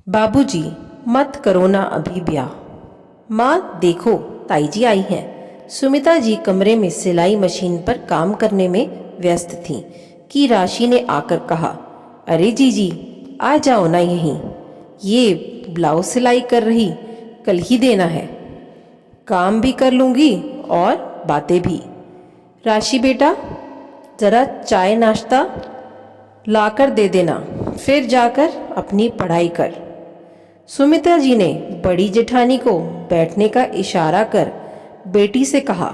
बाबूजी, मत करो ना अभी ब्याह। माँ देखो, ताई जी आई हैं। सुमिता जी कमरे में सिलाई मशीन पर काम करने में व्यस्त थीं कि राशि ने आकर कहा, अरे जीजी, आ जाओ ना यहीं। ये ब्लाउज सिलाई कर रही, कल ही देना है। काम भी कर लूँगी और बातें भी। राशि बेटा, ज़रा चाय नाश्ता लाकर दे देना, फिर जाकर अपनी पढ़ाई कर। सुमित्रा जी ने बड़ी जेठानी को बैठने का इशारा कर बेटी से कहा।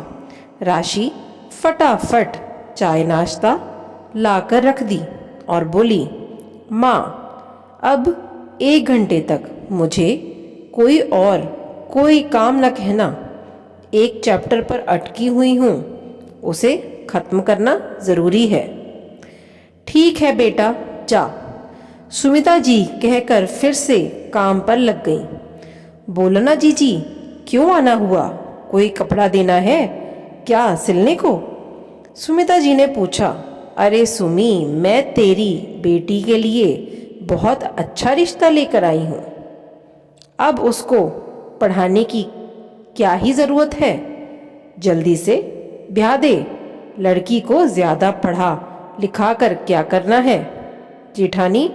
राशि फटाफट चाय नाश्ता लाकर रख दी और बोली, माँ, अब 1 घंटे तक मुझे कोई काम न कहना। एक चैप्टर पर अटकी हुई हूँ, उसे खत्म करना ज़रूरी है। ठीक है बेटा, जा। सुमिता जी कहकर फिर से काम पर लग गई। बोलो ना जीजी, क्यों आना हुआ? कोई कपड़ा देना है क्या सिलने को? सुमिता जी ने पूछा। अरे सुमी, मैं तेरी बेटी के लिए बहुत अच्छा रिश्ता लेकर आई हूँ। अब उसको पढ़ाने की क्या ही ज़रूरत है? जल्दी से ब्याह दे। लड़की को ज़्यादा पढ़ा लिखा कर क्या करना है? जेठानी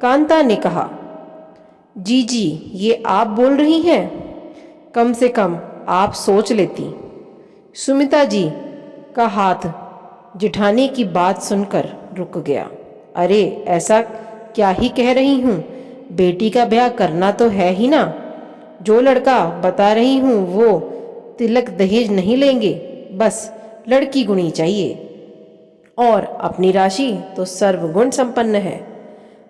कांता ने कहा। जीजी, ये आप बोल रही हैं? कम से कम आप सोच लेती। सुमिता जी का हाथ जेठानी की बात सुनकर रुक गया। अरे ऐसा क्या ही कह रही हूँ, बेटी का ब्याह करना तो है ही ना। जो लड़का बता रही हूँ वो तिलक दहेज नहीं लेंगे, बस लड़की गुणी चाहिए। और अपनी राशि तो सर्वगुण संपन्न है,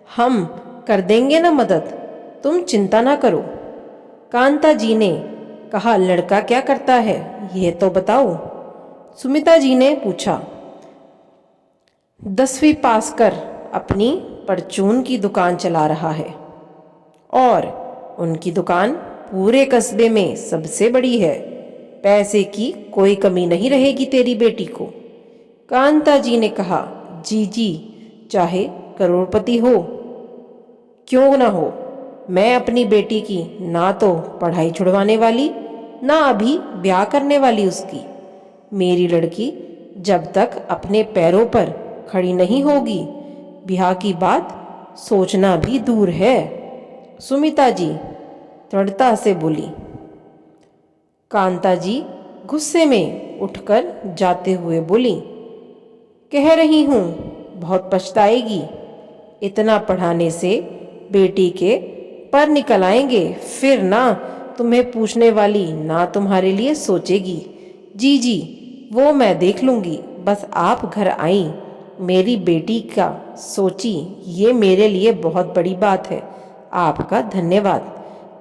हम कर देंगे ना मदद, तुम चिंता ना करो। कांता जी ने कहा, लड़का क्या करता है यह तो बताओ। सुमिता जी ने पूछा। 10वीं पास कर अपनी परचून की दुकान चला रहा है और उनकी दुकान पूरे कस्बे में सबसे बड़ी है। पैसे की कोई कमी नहीं रहेगी तेरी बेटी को। कांता जी ने कहा, जी, चाहे करोड़पति हो क्यों ना हो, मैं अपनी बेटी की ना तो पढ़ाई छुड़वाने वाली, ना अभी ब्याह करने वाली उसकी। मेरी लड़की जब तक अपने पैरों पर खड़ी नहीं होगी, ब्याह की बात सोचना भी दूर है। सुमिता जी दृढ़ता से बोली। कांता जी गुस्से में उठकर जाते हुए बोली, कह रही हूँ बहुत पछताएगी। इतना पढ़ाने से बेटी के पर निकल आएंगे, फिर ना तुम्हें पूछने वाली ना तुम्हारे लिए सोचेगी। जी, वो मैं देख लूँगी, बस आप घर आई, मेरी बेटी का सोची, ये मेरे लिए बहुत बड़ी बात है। आपका धन्यवाद।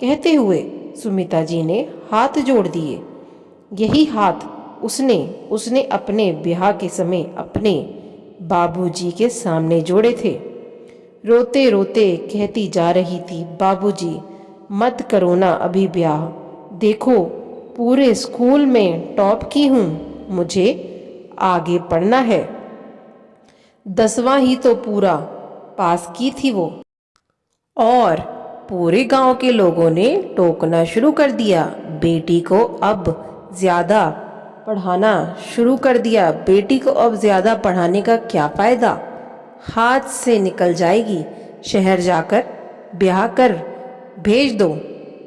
कहते हुए सुमिता जी ने हाथ जोड़ दिए। यही हाथ उसने अपने ब्याह के समय अपने बाबूजी के सामने जोड़े थे। रोते रोते कहती जा रही थी, बाबूजी, मत करो ना अभी ब्याह। देखो, पूरे स्कूल में टॉप की हूँ, मुझे आगे पढ़ना है। 10वां ही तो पूरा पास की थी वो, और पूरे गांव के लोगों ने टोकना शुरू कर दिया। बेटी को अब ज़्यादा पढ़ाना शुरू कर दिया। बेटी को अब ज़्यादा पढ़ाने का क्या फ़ायदा, हाथ से निकल जाएगी। शहर जाकर ब्याह कर भेज दो,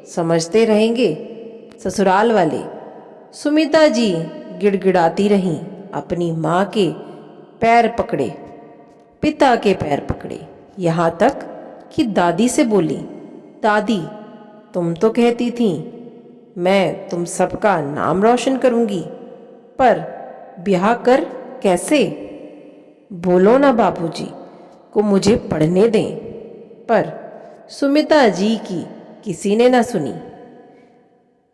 समझते रहेंगे ससुराल वाले। सुमिता जी गिड़गिड़ाती रहीं। अपनी माँ के पैर पकड़े, पिता के पैर पकड़े, यहाँ तक कि दादी से बोली, दादी, तुम तो कहती थी मैं तुम सबका नाम रोशन करूँगी, पर ब्याह कर कैसे? बोलो ना बाबूजी को मुझे पढ़ने दें। पर सुमिता जी की किसी ने न सुनी।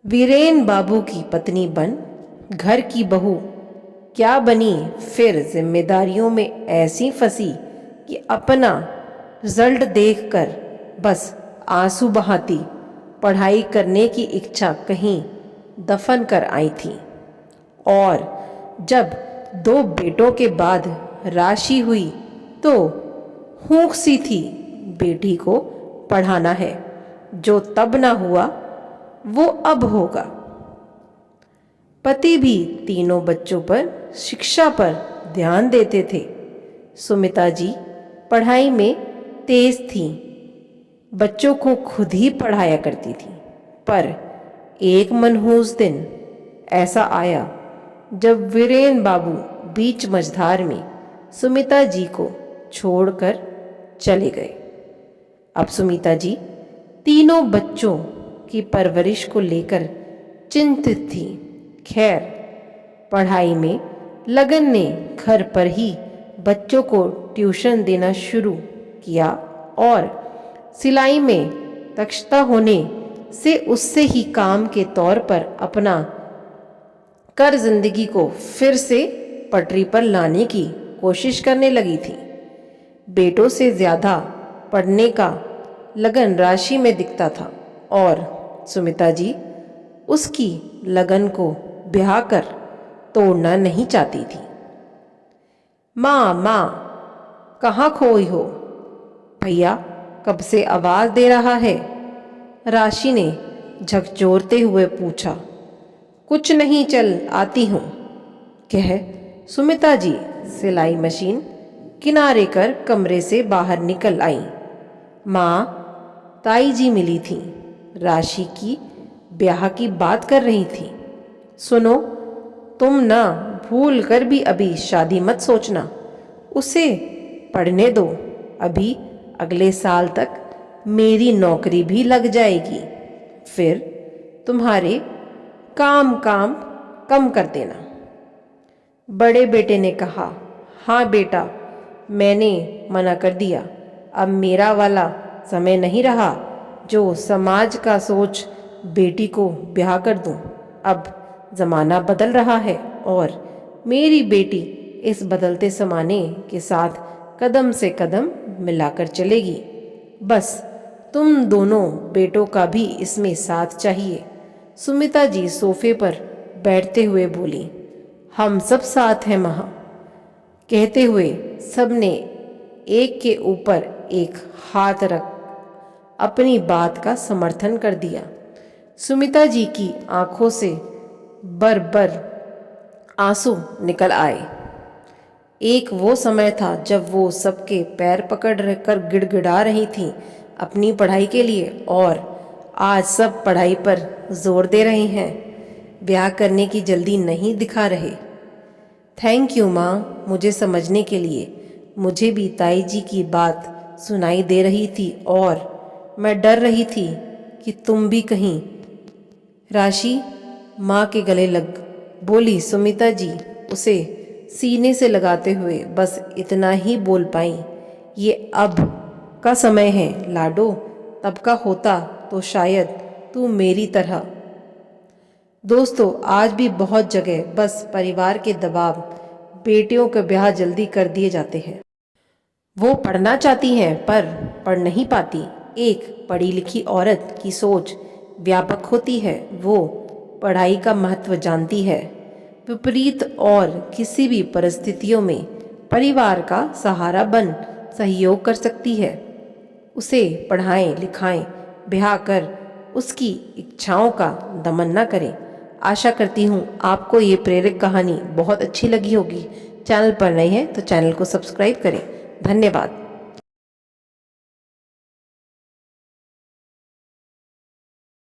वीरेन बाबू की पत्नी बन घर की बहू क्या बनी, फिर जिम्मेदारियों में ऐसी फंसी कि अपना रिजल्ट देखकर बस आंसू बहाती पढ़ाई करने की इच्छा कहीं दफन कर आई थी। और जब 2 बेटों के बाद राशि हुई तो हुक सी थी, बेटी को पढ़ाना है। जो तब ना हुआ वो अब होगा। पति भी तीनों बच्चों पर शिक्षा पर ध्यान देते थे। सुमिता जी पढ़ाई में तेज थीं, बच्चों को खुद ही पढ़ाया करती थी। पर एक मनहूस दिन ऐसा आया जब वीरेन बाबू बीच मझधार में सुमिता जी को छोड़कर चले गए। अब सुमिता जी तीनों बच्चों की परवरिश को लेकर चिंतित थी। खैर, पढ़ाई में लगन ने घर पर ही बच्चों को ट्यूशन देना शुरू किया और सिलाई में दक्षता होने से उससे ही काम के तौर पर अपना कर जिंदगी को फिर से पटरी पर लाने की कोशिश करने लगी थी। बेटों से ज़्यादा पढ़ने का लगन राशि में दिखता था और सुमिता जी उसकी लगन को ब्याह कर तोड़ना नहीं चाहती थी। माँ कहाँ खोई हो? भैया कब से आवाज़ दे रहा है? राशि ने झकझोरते हुए पूछा। कुछ नहीं, चल आती हूँ, कह सुमिता जी सिलाई मशीन किनारे कर कमरे से बाहर निकल आई। माँ, ताई जी मिली थी, राशि की ब्याह की बात कर रही थी। सुनो, तुम ना भूल कर भी अभी शादी मत सोचना, उसे पढ़ने दो। अभी अगले साल तक मेरी नौकरी भी लग जाएगी, फिर तुम्हारे काम कम कर देना। बड़े बेटे ने कहा, हाँ बेटा, मैंने मना कर दिया। अब मेरा वाला समय नहीं रहा जो समाज का सोच बेटी को ब्याह कर दूं। अब ज़माना बदल रहा है और मेरी बेटी इस बदलते ज़माने के साथ कदम से कदम मिलाकर चलेगी। बस तुम दोनों बेटों का भी इसमें साथ चाहिए। सुमिता जी सोफे पर बैठते हुए बोली। हम सब साथ हैं माँ, कहते हुए सबने एक के ऊपर एक हाथ रख अपनी बात का समर्थन कर दिया। सुमिता जी की आंखों से बर आंसू निकल आए। एक वो समय था जब वो सबके पैर पकड़ कर गिड़गिड़ा रही थीं अपनी पढ़ाई के लिए, और आज सब पढ़ाई पर जोर दे रहे हैं, ब्याह करने की जल्दी नहीं दिखा रहे। थैंक यू माँ, मुझे समझने के लिए। मुझे भी ताई जी की बात सुनाई दे रही थी और मैं डर रही थी कि तुम भी कहीं। राशि माँ के गले लग बोली। सुमिता जी उसे सीने से लगाते हुए बस इतना ही बोल पाई, ये अब का समय है लाडो, तब का होता तो शायद तू मेरी तरह। दोस्तों, आज भी बहुत जगह बस परिवार के दबाव बेटियों के ब्याह जल्दी कर दिए जाते हैं। वो पढ़ना चाहती हैं पर पढ़ नहीं पाती। एक पढ़ी लिखी औरत की सोच व्यापक होती है, वो पढ़ाई का महत्व जानती है। विपरीत और किसी भी परिस्थितियों में परिवार का सहारा बन सहयोग कर सकती है। उसे पढ़ाएं लिखाएं, ब्याह कर उसकी इच्छाओं का दमन न करें। आशा करती हूँ आपको ये प्रेरक कहानी बहुत अच्छी लगी होगी। चैनल पर नए हैं तो चैनल को सब्सक्राइब करें। धन्यवाद।